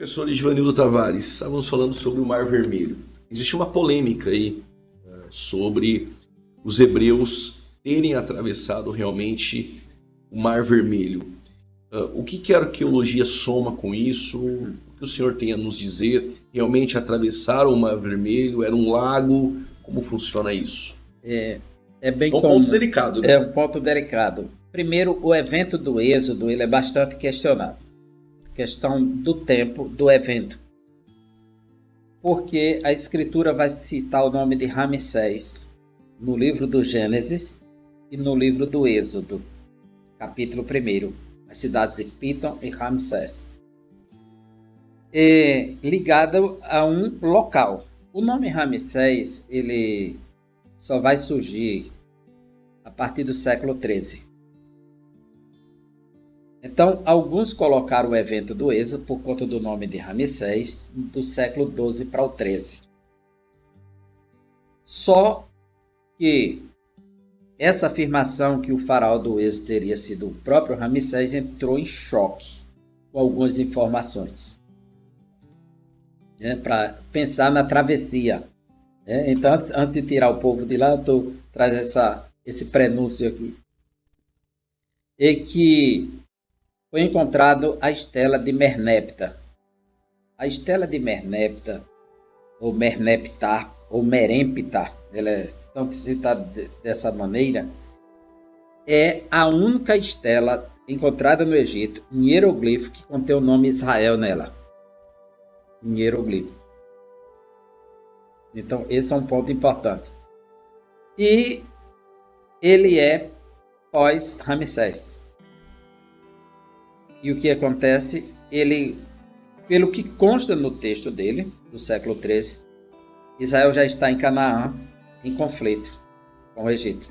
Professor Ivanildo Tavares, estávamos falando sobre o Mar Vermelho. Existe uma polêmica aí sobre os hebreus terem atravessado realmente o Mar Vermelho. O que a arqueologia soma com isso? O que o senhor tem a nos dizer? Realmente atravessaram o Mar Vermelho? Era um lago? Como funciona isso? É bem um comum. ponto delicado, né? É um ponto delicado. Primeiro, o evento do Êxodo ele é bastante questionado. Questão do tempo do evento. Porque a escritura vai citar o nome de Ramsés no livro do Gênesis e no livro do Êxodo, capítulo 1, as cidades de Pitom e Ramsés. Ligado a um local. O nome Ramsés ele só vai surgir a partir do século XIII. Então, alguns colocaram o evento do Êxodo por conta do nome de Ramsés do século XII para o XIII. Só que essa afirmação que o faraó do Êxodo teria sido o próprio Ramsés entrou em choque com algumas informações, para pensar na travessia. Então, antes de tirar o povo de lá, eu estou trazendo esse prenúncio aqui. E que foi encontrado a estela de Merneptah. A estela de Merneptah, ou Merneptah, ou Meremptah, ela é tão citada dessa maneira, é a única estela encontrada no Egito, em hieroglifo, que contém o nome Israel nela. Em hieroglifo. Então, esse é um ponto importante. E ele é pós-Ramsés. E o que acontece? Ele, pelo que consta no texto dele, do século XIII, Israel já está em Canaã, em conflito com o Egito.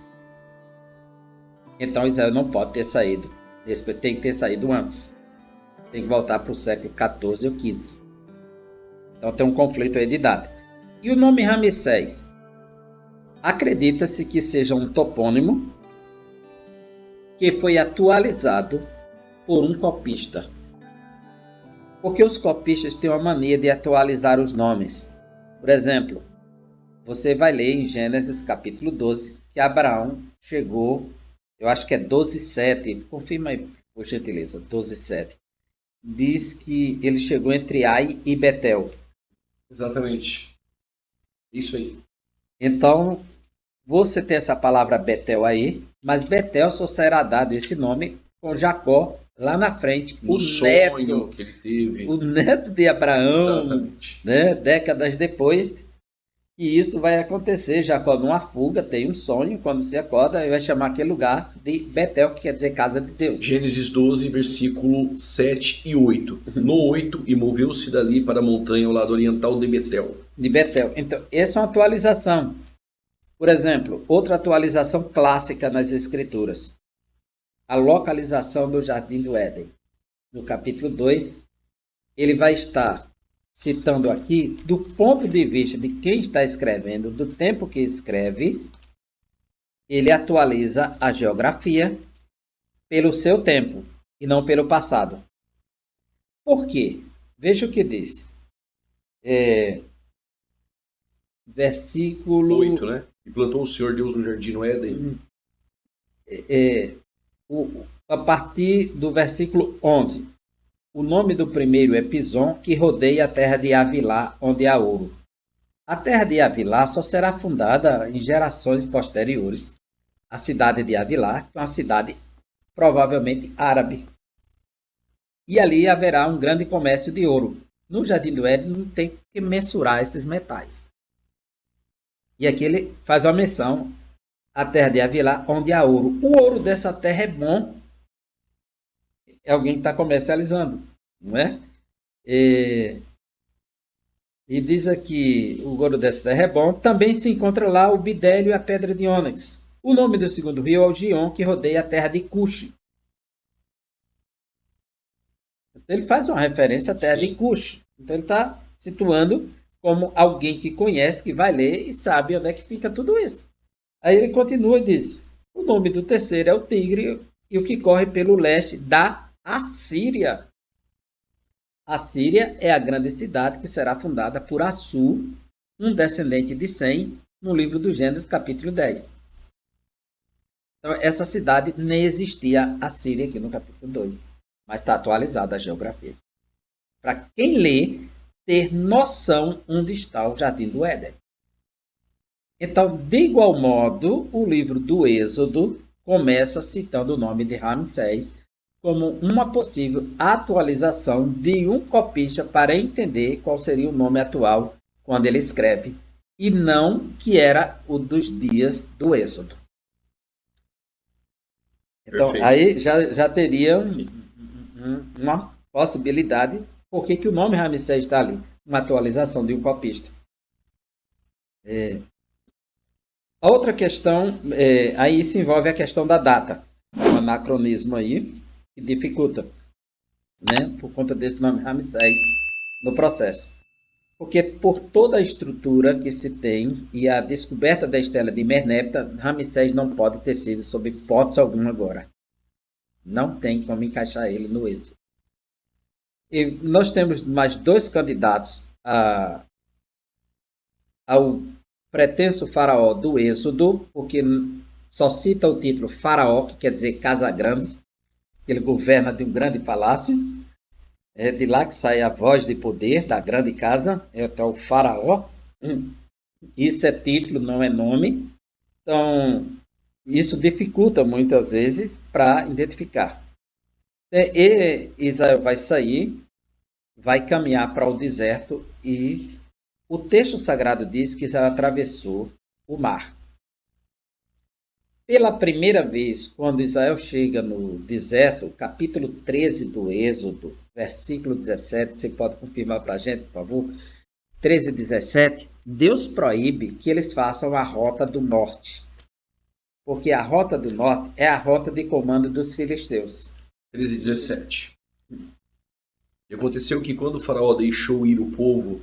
Então Israel não pode ter saído. Tem que ter saído antes. Tem que voltar para o século XIV ou XV. Então tem um conflito aí de data. E o nome Ramsés? Acredita-se que seja um topônimo que foi atualizado por um copista. Porque os copistas têm uma mania de atualizar os nomes. Por exemplo, você vai ler em Gênesis capítulo 12 que Abraão chegou, eu acho que é 12:7, confirma aí por gentileza, 12:7. Diz que ele chegou entre Ai e Betel. Exatamente. Isso aí. Então, você tem essa palavra Betel aí, mas Betel só será dado esse nome com Jacó lá na frente, o sonho que ele teve, o neto de Abraão, exatamente, décadas depois, que isso vai acontecer. Jacó numa fuga tem um sonho, quando se acorda, ele vai chamar aquele lugar de Betel, que quer dizer casa de Deus. Gênesis 12, versículo 7 e 8. No 8, e moveu-se dali para a montanha ao lado oriental de Betel. Então, essa é uma atualização. Por exemplo, outra atualização clássica nas escrituras. A localização do Jardim do Éden. No capítulo 2, ele vai estar citando aqui, do ponto de vista de quem está escrevendo, do tempo que escreve, ele atualiza a geografia pelo seu tempo e não pelo passado. Por quê? Veja o que diz. Versículo 8, né? E plantou o Senhor Deus no jardim no Éden. A partir do versículo 11. O nome do primeiro é Pison, que rodeia a terra de Avilá, onde há ouro. A terra de Avilá só será fundada em gerações posteriores. A cidade de Avilá, que é uma cidade provavelmente árabe. E ali haverá um grande comércio de ouro. No Jardim do Éden não tem que mensurar esses metais. E aqui ele faz uma menção à terra de Avilá, onde há ouro. O ouro dessa terra é bom. É alguém que está comercializando, não é? E diz aqui, o ouro dessa terra é bom. Também se encontra lá o bidélio e a pedra de ônix. O nome do segundo rio é o Gion, que rodeia a terra de Cush. Ele faz uma referência à terra de Cush. Então ele está situando como alguém que conhece, que vai ler e sabe onde é que fica tudo isso. Aí ele continua e diz, o nome do terceiro é o Tigre e o que corre pelo leste da Assíria. A Síria é a grande cidade que será fundada por Assur, um descendente de Sem, no livro do Gênesis, capítulo 10. Então, essa cidade nem existia a Síria aqui no capítulo 2, mas está atualizada a geografia. Para quem lê, ter noção onde está o Jardim do Éden. Então, de igual modo, o livro do Êxodo começa citando o nome de Ramsés como uma possível atualização de um copista para entender qual seria o nome atual quando ele escreve, e não que era o dos dias do Êxodo. Então, Perfeito. aí já teria Sim. uma possibilidade. Por que o nome Ramsés está ali? Uma atualização de um copista. A outra questão, aí se envolve a questão da data. Um anacronismo aí que dificulta, né? Por conta desse nome Ramsés no processo. Porque por toda a estrutura que se tem e a descoberta da estela de Merneptah, Ramsés não pode ter sido sob hipótese alguma agora. Não tem como encaixar ele no Êxodo. E nós temos mais 2 candidatos ao pretenso faraó do Êxodo, porque só cita o título faraó, que quer dizer casa grande, que ele governa de um grande palácio. É de lá que sai a voz de poder da grande casa, é até o faraó. Isso é título, não é nome. Então, isso dificulta muitas vezes para identificar. E Israel vai sair, vai caminhar para o deserto e o texto sagrado diz que Israel atravessou o mar. Pela primeira vez, quando Israel chega no deserto, capítulo 13 do Êxodo, versículo 17, você pode confirmar para a gente, por favor? 13 e 17, Deus proíbe que eles façam a rota do norte, porque a rota do norte é a rota de comando dos filisteus. 13 e 17. E aconteceu que quando o faraó deixou ir o povo,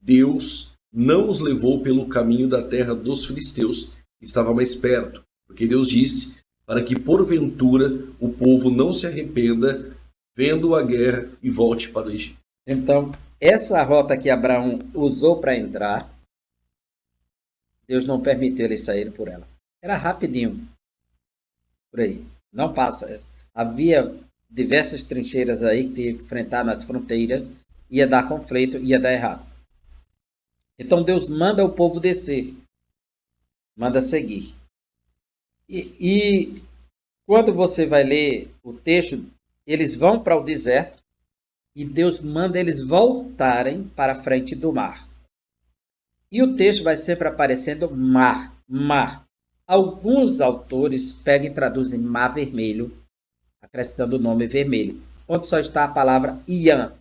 Deus não os levou pelo caminho da terra dos filisteus, que estava mais perto, porque Deus disse para que porventura o povo não se arrependa vendo a guerra e volte para o Egito. Então, essa rota que Abraão usou para entrar, Deus não permitiu eles saírem por ela. Era rapidinho. Por aí. Não passa. Havia diversas trincheiras aí que tinha que enfrentar nas fronteiras. Ia dar conflito, ia dar errado. Então Deus manda o povo descer. Manda seguir. E quando você vai ler o texto, eles vão para o deserto e Deus manda eles voltarem para a frente do mar. E o texto vai sempre aparecendo mar, mar. Alguns autores pegam e traduzem mar vermelho, acrescentando o nome vermelho, onde só está a palavra Ian.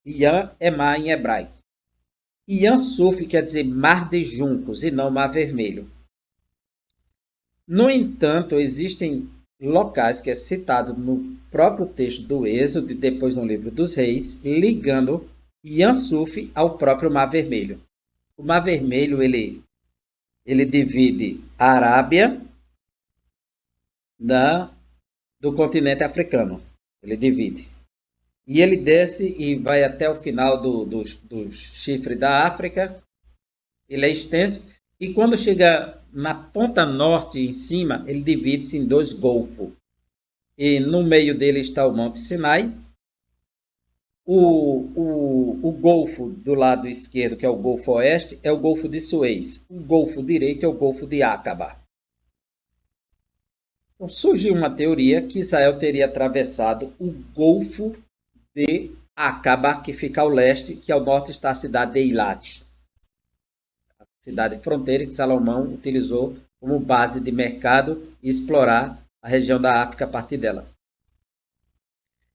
Ian é mar em hebraico. Ian Suf quer dizer mar de juncos e não mar vermelho. No entanto, existem locais que é citado no próprio texto do Êxodo e depois no livro dos Reis, ligando Ian Suf ao próprio Mar Vermelho. O Mar Vermelho ele divide a Arábia do continente africano. Ele divide. E ele desce e vai até o final do chifre da África. Ele é extenso. E quando chega na ponta norte, em cima, ele divide-se em 2 golfos. E no meio dele está o Monte Sinai. O golfo do lado esquerdo, que é o Golfo Oeste, é o Golfo de Suez. O golfo direito é o Golfo de Aqaba. Então, surgiu uma teoria que Israel teria atravessado o Golfo de Aqaba, que fica ao leste, que ao norte está a cidade de Eilat. A cidade fronteira que Salomão utilizou como base de mercado e explorar a região da África a partir dela.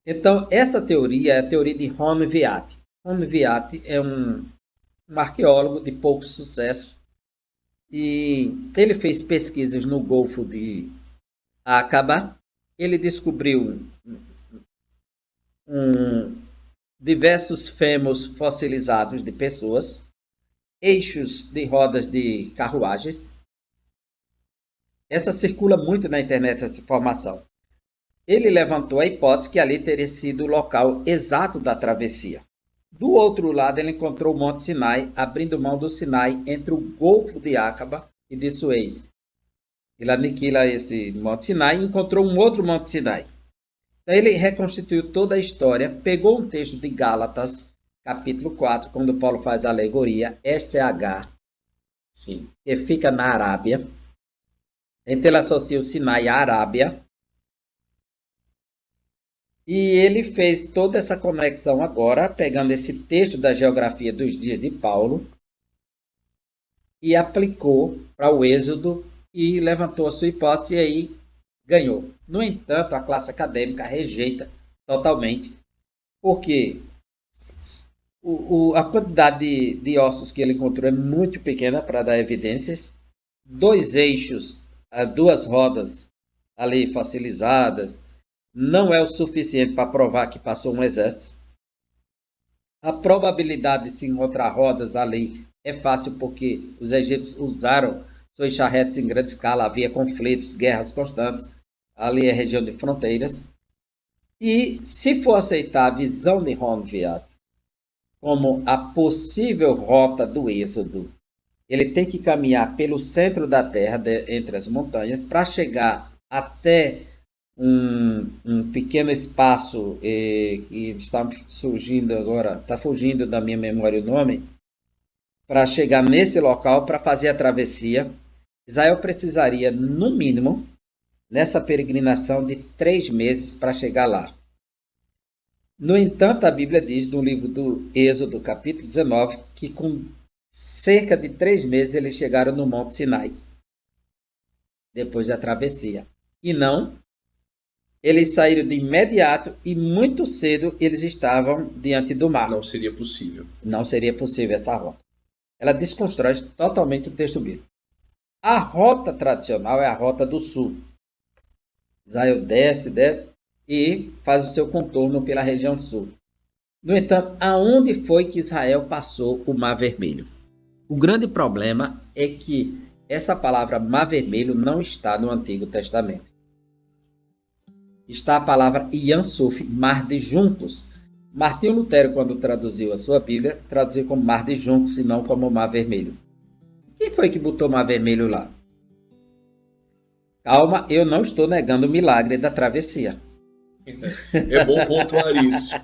Então, essa teoria é a teoria de Ron Viat. Ron Viat é um arqueólogo de pouco sucesso e ele fez pesquisas no Golfo de Aqaba. Ele descobriu diversos fêmurs fossilizados de pessoas, eixos de rodas de carruagens. Essa circula muito na internet, essa informação. ele levantou a hipótese que ali teria sido o local exato da travessia. Do outro lado, ele encontrou o Monte Sinai, abrindo mão do Sinai entre o Golfo de Acaba e de Suez. Ele aniquila esse Monte Sinai e encontrou um outro Monte Sinai. Então, ele reconstituiu toda a história, pegou um texto de Gálatas, capítulo 4, quando Paulo faz a alegoria, este é Agar, Sim. que fica na Arábia. Então, ele associa o Sinai à Arábia. E ele fez toda essa conexão agora, pegando esse texto da geografia dos dias de Paulo e aplicou para o Êxodo e levantou a sua hipótese e aí ganhou. No entanto, a classe acadêmica rejeita totalmente, porque a quantidade de ossos que ele encontrou é muito pequena para dar evidências. 2 eixos, 2 rodas ali fossilizadas, não é o suficiente para provar que passou um exército. A probabilidade de se encontrar rodas ali é fácil porque os egípcios usaram suas charretes em grande escala, havia conflitos, guerras constantes, ali é região de fronteiras. E se for aceitar a visão de Honviat como a possível rota do Êxodo, ele tem que caminhar pelo centro da terra, entre as montanhas, para chegar até um pequeno espaço que está surgindo agora, está fugindo da minha memória o nome, para chegar nesse local, para fazer a travessia. Israel precisaria, no mínimo, nessa peregrinação, de 3 meses para chegar lá. No entanto, a Bíblia diz, no livro do Êxodo, capítulo 19, que com cerca de 3 meses eles chegaram no Monte Sinai, depois da travessia. E não, eles saíram de imediato e muito cedo eles estavam diante do mar. Não seria possível. Não seria possível essa rota. Ela desconstrói totalmente o texto bíblico. A rota tradicional é a rota do sul. Israel desce e faz o seu contorno pela região sul. No entanto, aonde foi que Israel passou o Mar Vermelho? O grande problema é que essa palavra Mar Vermelho não está no Antigo Testamento. Está a palavra Yam Suf, Mar de Juncos. Martinho Lutero, quando traduziu a sua Bíblia, traduziu como Mar de Juncos e não como Mar Vermelho. Quem foi que botou Mar Vermelho lá? Calma, eu não estou negando o milagre da travessia. É bom pontuar isso.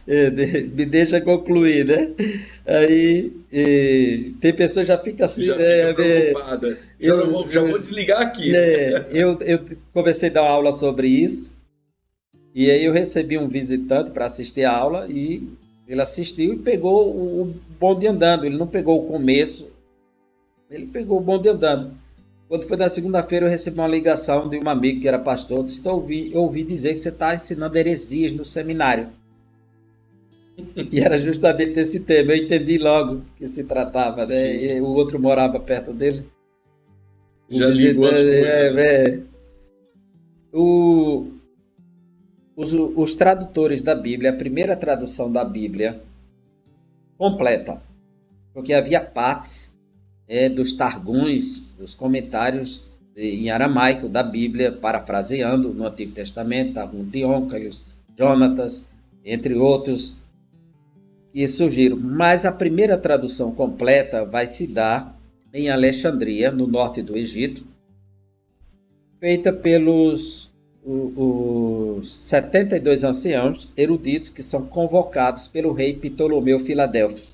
Me deixa concluir, né? Aí tem pessoas que já ficam assim, Já fica preocupada. Já vou desligar aqui. Eu comecei a dar uma aula sobre isso. E aí eu recebi um visitante para assistir a aula e ele assistiu e pegou o bonde andando. Ele não pegou o começo, ele pegou o bonde andando. Quando foi na segunda-feira eu recebi uma ligação de um amigo que era pastor. Disse: eu ouvi dizer que você está ensinando heresias no seminário. E era justamente esse tema. Eu entendi logo que se tratava, né? E o outro morava perto dele. Já ligou as coisas. Os tradutores da Bíblia, a primeira tradução da Bíblia completa, porque havia partes dos targums, dos comentários em aramaico da Bíblia, parafraseando no Antigo Testamento, Targum de Ôncalos, Jonatas, entre outros, que surgiram. Mas a primeira tradução completa vai se dar em Alexandria, no norte do Egito, feita pelos os 72 anciãos eruditos que são convocados pelo rei Ptolomeu Filadelfo.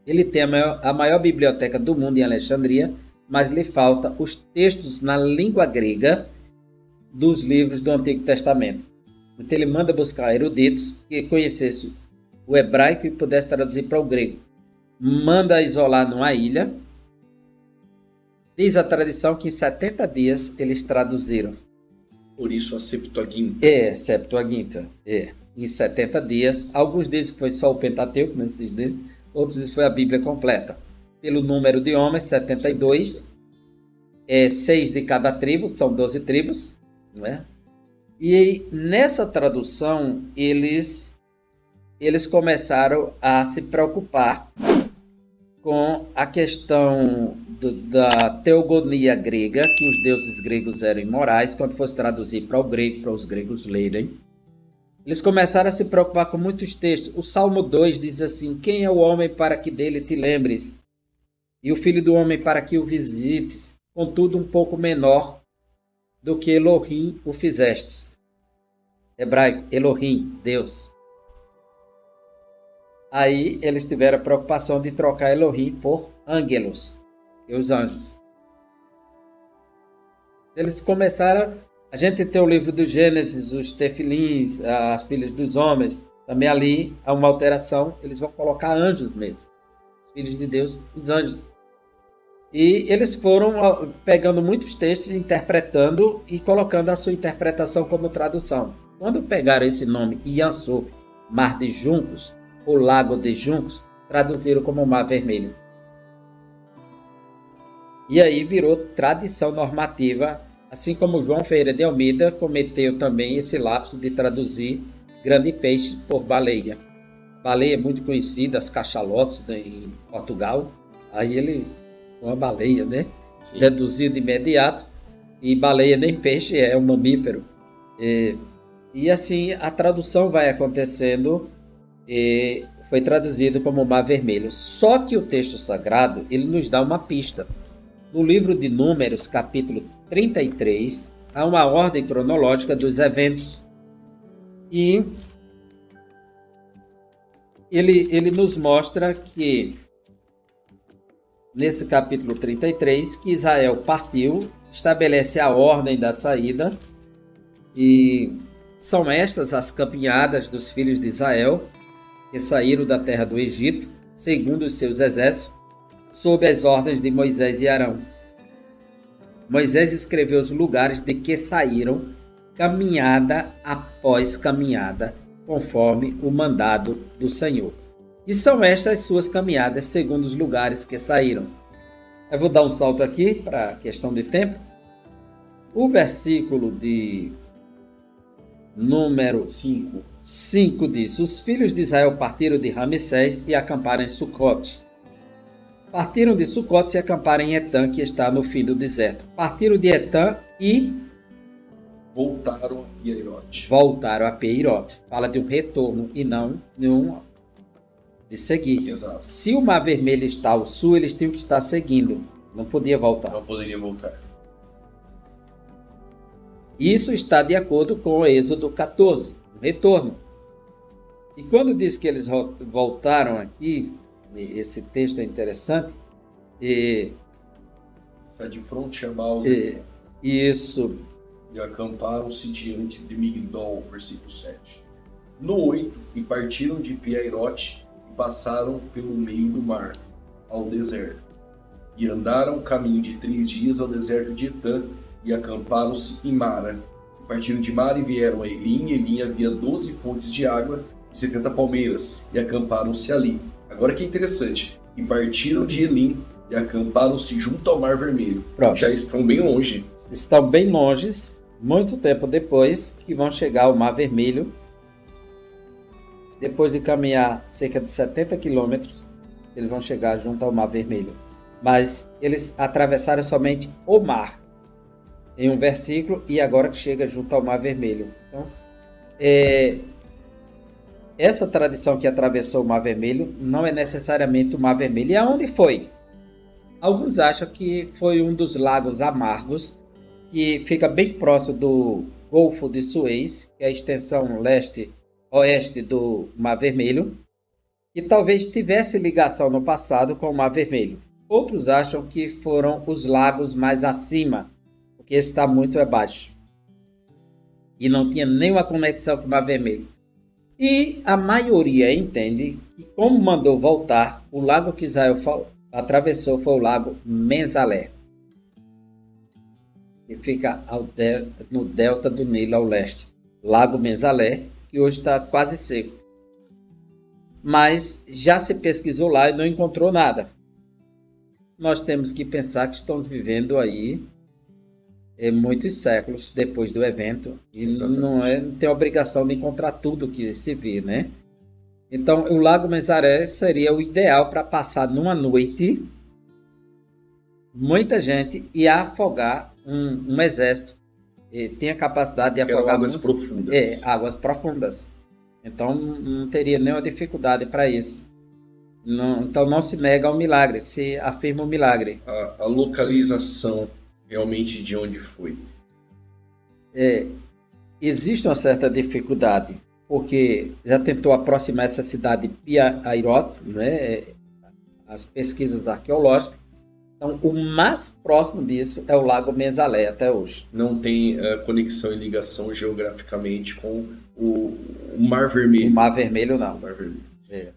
Ele tem a maior biblioteca do mundo em Alexandria, mas lhe falta os textos na língua grega dos livros do Antigo Testamento. Então ele manda buscar eruditos que conhecessem o hebraico e pudesse traduzir para o grego. Manda isolar numa ilha. Diz a tradição que em 70 dias eles traduziram. Por isso a Septuaginta. Septuaginta. Em 70 dias. Alguns dizem que foi só o Pentateuco, nesses dias. Outros dizem que foi a Bíblia completa. Pelo número de homens, 72. 6 de cada tribo, são 12 tribos. Não é? E nessa tradução, eles começaram a se preocupar com a questão da teogonia grega, que os deuses gregos eram imorais. Quando fosse traduzir para o grego, para os gregos lerem, eles começaram a se preocupar com muitos textos. O Salmo 2 diz assim: quem é o homem para que dele te lembres? E o filho do homem para que o visites? Contudo, um pouco menor do que Elohim o fizestes. Hebraico, Elohim, Deus. Aí eles tiveram a preocupação de trocar Elohim por ângelos, e os anjos. Eles começaram. A gente tem o livro do Gênesis, os tefilins, as filhas dos homens. Também ali há uma alteração. Eles vão colocar anjos mesmo. Os filhos de Deus, os anjos. E eles foram pegando muitos textos, interpretando e colocando a sua interpretação como tradução. Quando pegaram esse nome, Yam Suf, Mar de Juncos, ou Lago de Juncos, traduziram como Mar Vermelho. E aí virou tradição normativa, assim como João Ferreira de Almeida cometeu também esse lapso de traduzir grande peixe por baleia. Baleia é muito conhecida, as cachalotes em Portugal. Aí ele, uma baleia, né? Sim. Deduziu de imediato. E baleia nem peixe, é um mamífero. E assim a tradução vai acontecendo. E foi traduzido como Mar Vermelho. Só que o texto sagrado, ele nos dá uma pista. No livro de Números, capítulo 33, há uma ordem cronológica dos eventos. E ele nos mostra que, nesse capítulo 33, que Israel partiu, estabelece a ordem da saída. E são estas as caminhadas dos filhos de Israel, que saíram da terra do Egito, segundo os seus exércitos, sob as ordens de Moisés e Arão. Moisés escreveu os lugares de que saíram, caminhada após caminhada, conforme o mandado do Senhor. E são estas suas caminhadas, segundo os lugares que saíram. Eu vou dar um salto aqui, para a questão de tempo. O versículo de número 5 diz: os filhos de Israel partiram de Ramessés e acamparam em Sucote. Partiram de Sucote e acamparam em Etã, que está no fim do deserto. Partiram de Etã e voltaram a Pieirote. Voltaram a Pieirote. Fala de um retorno e não de seguir. Exato. Se o Mar Vermelho está ao sul, eles tinham que estar seguindo. Não podia voltar. Não poderia voltar. Isso está de acordo com o Êxodo 14, o retorno. E quando diz que eles voltaram aqui, esse texto é interessante. Está de fronte a Baal. Isso. E acamparam-se diante de Migdol, versículo 7. No 8, e partiram de Pieirote e passaram pelo meio do mar, ao deserto. E andaram o caminho de 3 dias ao deserto de Etã, e acamparam-se em Mara. E partiram de Mara e vieram a Elim. Em Elim havia 12 fontes de água e 70 palmeiras, e acamparam-se ali. Agora que é interessante, e partiram de Elim e acamparam-se junto ao Mar Vermelho. Pronto. Já estão bem longe. Estão bem longe, muito tempo depois que vão chegar ao Mar Vermelho. Depois de caminhar cerca de 70 quilômetros, eles vão chegar junto ao Mar Vermelho. Mas eles atravessaram somente o mar, em um versículo, e agora que chega junto ao Mar Vermelho. Então, essa tradição que atravessou o Mar Vermelho não é necessariamente o Mar Vermelho. E aonde foi? Alguns acham que foi um dos lagos amargos, que fica bem próximo do Golfo de Suez, que é a extensão leste-oeste do Mar Vermelho, que talvez tivesse ligação no passado com o Mar Vermelho. Outros acham que foram os lagos mais acima, porque esse está muito abaixo. E não tinha nenhuma conexão com o Mar Vermelho. E a maioria entende que, como mandou voltar, o lago que Israel atravessou foi o lago Menzalé, que fica no delta do Nilo ao leste. Lago Menzalé, que hoje está quase seco. Mas já se pesquisou lá e não encontrou nada. Nós temos que pensar que estamos vivendo aí muitos séculos depois do evento, e não tem obrigação de encontrar tudo que se vê, né? Então, o Lago Mezaré seria o ideal para passar numa noite, muita gente, e afogar um exército. E tem a capacidade de Eram afogar águas muito- profundas. águas profundas. Então, não teria nenhuma dificuldade para isso. Então, não se nega ao milagre, se afirma o milagre. A localização realmente de onde foi. Existe uma certa dificuldade, porque já tentou aproximar essa cidade de Piairot, né? As pesquisas arqueológicas. Então, o mais próximo disso é o Lago Mezalé até hoje. Não tem conexão e ligação geograficamente com o Mar O Vermelho. Mar Vermelho não. O Mar Vermelho.